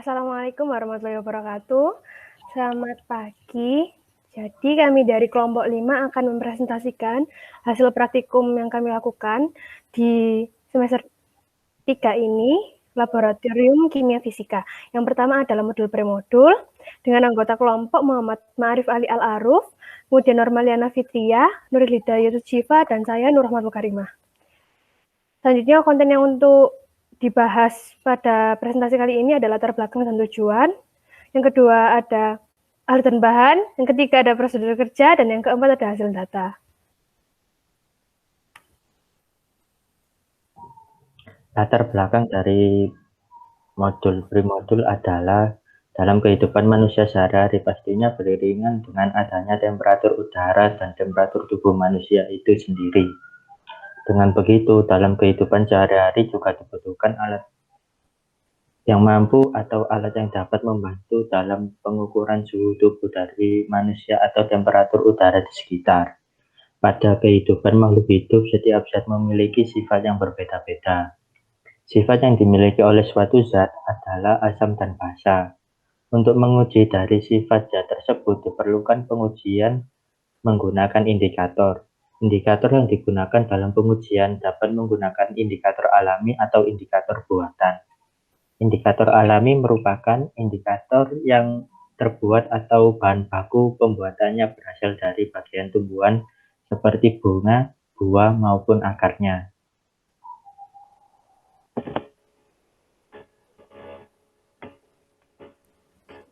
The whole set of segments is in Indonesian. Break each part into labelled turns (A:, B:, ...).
A: Assalamualaikum warahmatullahi wabarakatuh. Selamat pagi. Jadi kami dari kelompok 5 akan mempresentasikan hasil praktikum yang kami lakukan di semester 3 ini, Laboratorium Kimia Fisika. Yang pertama adalah modul premodul, dengan anggota kelompok Muhammad Ma'arif Ali Al-Aruf, kemudian Normaliana Fitria, Nuril Hidayatus Syifa, dan saya Nur Rahmatul Karimah. Selanjutnya konten yang untuk dibahas pada presentasi kali ini adalah latar belakang dan tujuan. Yang kedua ada alat dan bahan, yang ketiga ada prosedur kerja, dan yang keempat ada hasil data.
B: Latar belakang dari modul premodul adalah dalam kehidupan manusia sehari-hari pastinya beriringan dengan adanya temperatur udara dan temperatur tubuh manusia itu sendiri. Dengan begitu, dalam kehidupan sehari-hari juga dibutuhkan alat yang mampu atau alat yang dapat membantu dalam pengukuran suhu tubuh dari manusia atau temperatur udara di sekitar. Pada kehidupan makhluk hidup, setiap zat memiliki sifat yang berbeda-beda. Sifat yang dimiliki oleh suatu zat adalah asam dan basa. Untuk menguji dari sifat zat tersebut diperlukan pengujian menggunakan indikator. Indikator yang digunakan dalam pengujian dapat menggunakan indikator alami atau indikator buatan. Indikator alami merupakan indikator yang terbuat atau bahan baku pembuatannya berasal dari bagian tumbuhan seperti bunga, buah, maupun akarnya.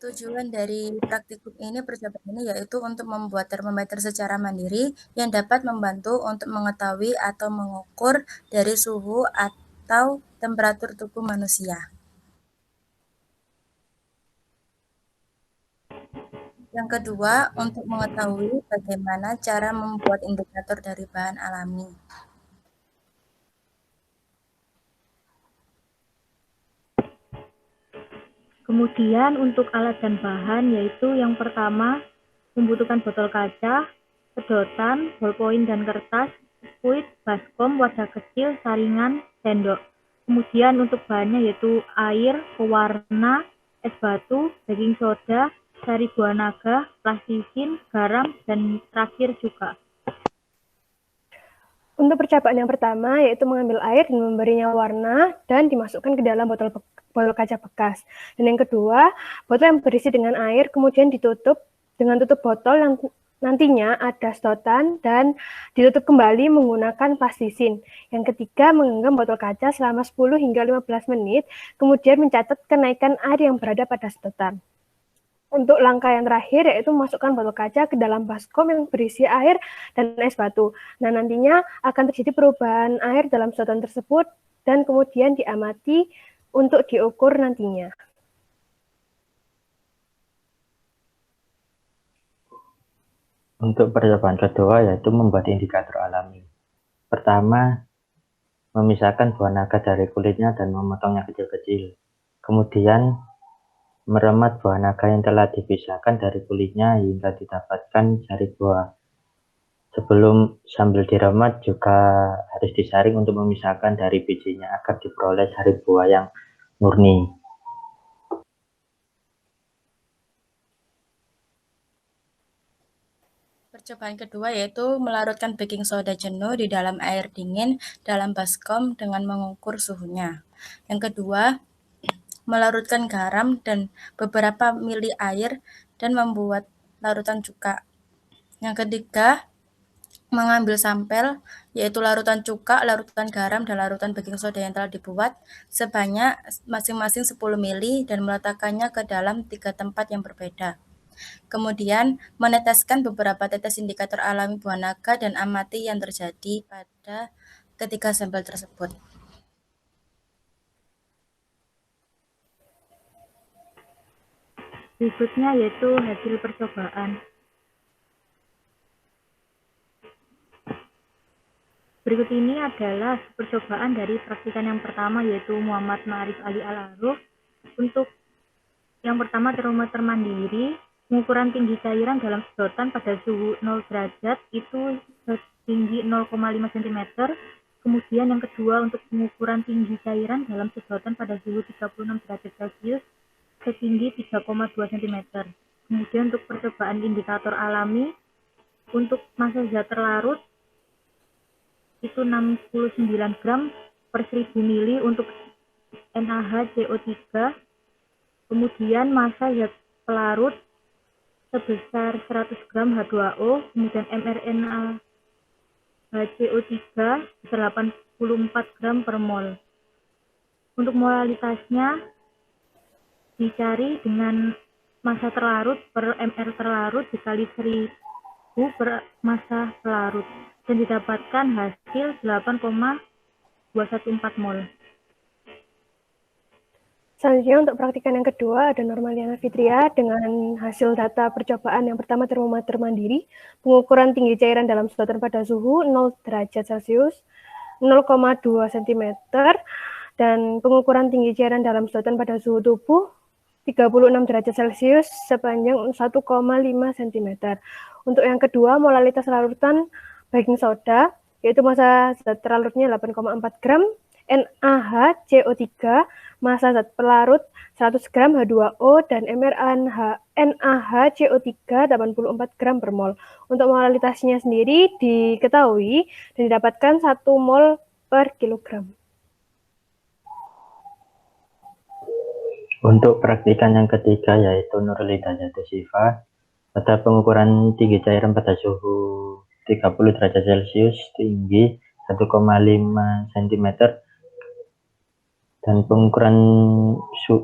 C: Tujuan dari praktikum ini percobaan ini yaitu untuk membuat termometer secara mandiri yang dapat membantu untuk mengetahui atau mengukur dari suhu atau temperatur tubuh manusia. Yang kedua, untuk mengetahui bagaimana cara membuat indikator dari bahan alami.
D: Kemudian untuk alat dan bahan yaitu yang pertama membutuhkan botol kaca, sedotan, ballpoint dan kertas, skuit, baskom, wadah kecil, saringan, sendok. Kemudian untuk bahannya yaitu air, pewarna, es batu, baking soda, sari buah naga, plastisin, garam, dan terakhir juga.
A: Untuk percobaan yang pertama yaitu mengambil air dan memberinya warna dan dimasukkan ke dalam botol kaca bekas. Dan yang kedua, botol yang berisi dengan air kemudian ditutup dengan tutup botol yang nantinya ada sedotan dan ditutup kembali menggunakan plastisin. Yang ketiga, menggenggam botol kaca selama 10 hingga 15 menit, kemudian mencatat kenaikan air yang berada pada sedotan. Untuk langkah yang terakhir yaitu memasukkan botol kaca ke dalam baskom yang berisi air dan es batu. Nah, nantinya akan terjadi perubahan air dalam sedotan tersebut dan kemudian diamati untuk diukur nantinya.
B: Untuk percobaan kedua yaitu membuat indikator alami. Pertama, memisahkan buah naga dari kulitnya dan memotongnya kecil-kecil. Kemudian, meremat buah naga yang telah dipisahkan dari kulitnya hingga didapatkan sari buah. Sambil diremat juga harus disaring untuk memisahkan dari bijinya agar diperoleh sari buah yang murni.
C: Percobaan kedua yaitu melarutkan baking soda jenuh di dalam air dingin dalam baskom dengan mengukur suhunya. Yang kedua, melarutkan garam dan beberapa mili air dan membuat larutan cuka. Yang ketiga, mengambil sampel yaitu larutan cuka, larutan garam, dan larutan baking soda yang telah dibuat sebanyak masing-masing 10 mili dan meletakkannya ke dalam 3 tempat yang berbeda. Kemudian meneteskan beberapa tetes indikator alami buah naga dan amati yang terjadi pada ketiga sampel tersebut.
D: Berikutnya yaitu hasil percobaan. Berikut ini adalah percobaan dari praktikan yang pertama yaitu Muhammad Ma'arif Ali Al-Aruf. Untuk yang pertama termometer mandiri, pengukuran tinggi cairan dalam sedotan pada suhu 0 derajat itu setinggi 0,5 cm. Kemudian yang kedua untuk pengukuran tinggi cairan dalam sedotan pada suhu 36 derajat Celcius setinggi 3,2 cm. Kemudian untuk percobaan indikator alami, untuk massa zat terlarut itu 69 gram per 1000 mili untuk NaHCO3. Kemudian massa zat pelarut sebesar 100 gram H2O, kemudian mRNA-HCO3 sebesar 84 gram per mol. Untuk molalitasnya dicari dengan massa terlarut per mR terlarut dikali 1000 per massa pelarut dan didapatkan hasil 8,214 mol.
A: Selanjutnya untuk praktikan yang kedua ada Normaliana Fitria dengan hasil data percobaan yang pertama termometer mandiri, pengukuran tinggi cairan dalam sedotan pada suhu 0 derajat Celcius, 0,2 cm, dan pengukuran tinggi cairan dalam sedotan pada suhu tubuh 36 derajat Celcius sepanjang 1,5 cm. Untuk yang kedua, molalitas larutan baking soda, yaitu massa zat terlarutnya 8,4 gram, NaHCO3, massa zat pelarut 100 gram H2O, dan mRNA-NaHCO3 84 gram per mol. Untuk molalitasnya sendiri diketahui dan didapatkan 1 mol per kilogram.
B: Untuk praktikan yang ketiga yaitu Nurlida Jatusifa, pada pengukuran tinggi cairan pada suhu 30 derajat Celcius tinggi 1,5 cm dan pengukuran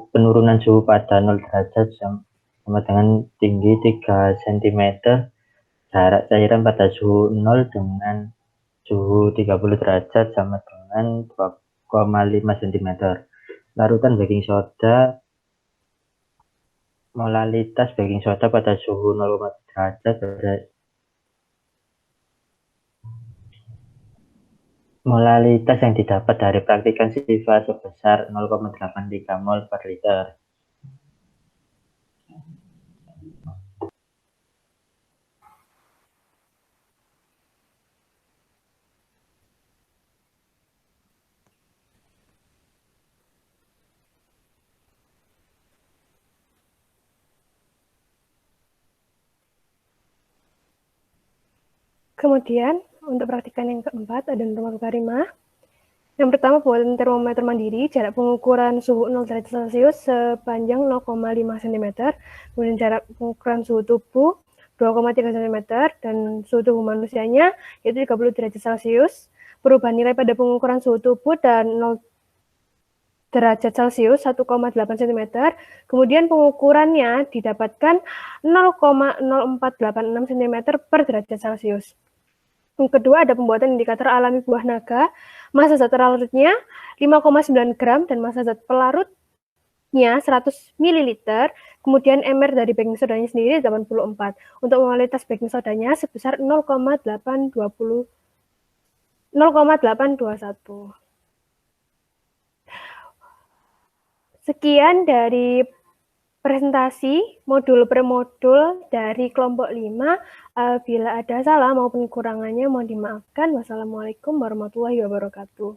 B: penurunan suhu pada 0 derajat sama dengan tinggi 3 cm, jarak cairan pada suhu 0 dengan suhu 30 derajat sama dengan 2,5 cm. Larutan baking soda, molalitas baking soda pada suhu 0,4 derajat molalitas yang didapat dari praktikan SIFA sebesar 0,83 mol per liter.
A: Kemudian, untuk praktikan yang keempat ada norma Karimah. Yang pertama, pembuatan termometer mandiri, jarak pengukuran suhu 0 derajat Celcius sepanjang 0,5 cm, kemudian jarak pengukuran suhu tubuh 2,3 cm, dan suhu tubuh manusianya yaitu 30 derajat Celcius. Perubahan nilai pada pengukuran suhu tubuh dan 0 derajat Celcius 1,8 cm, kemudian pengukurannya didapatkan 0,0486 cm per derajat Celcius. Yang kedua ada pembuatan indikator alami buah naga, massa zat terlarutnya 5,9 gram dan massa zat pelarutnya 100 ml, kemudian mR dari baking sodanya sendiri 84. Untuk molalitas baking sodanya sebesar 0,821. Sekian dari presentasi modul per modul dari kelompok 5. Bila ada salah maupun kekurangannya mohon dimaafkan. Wassalamualaikum warahmatullahi wabarakatuh.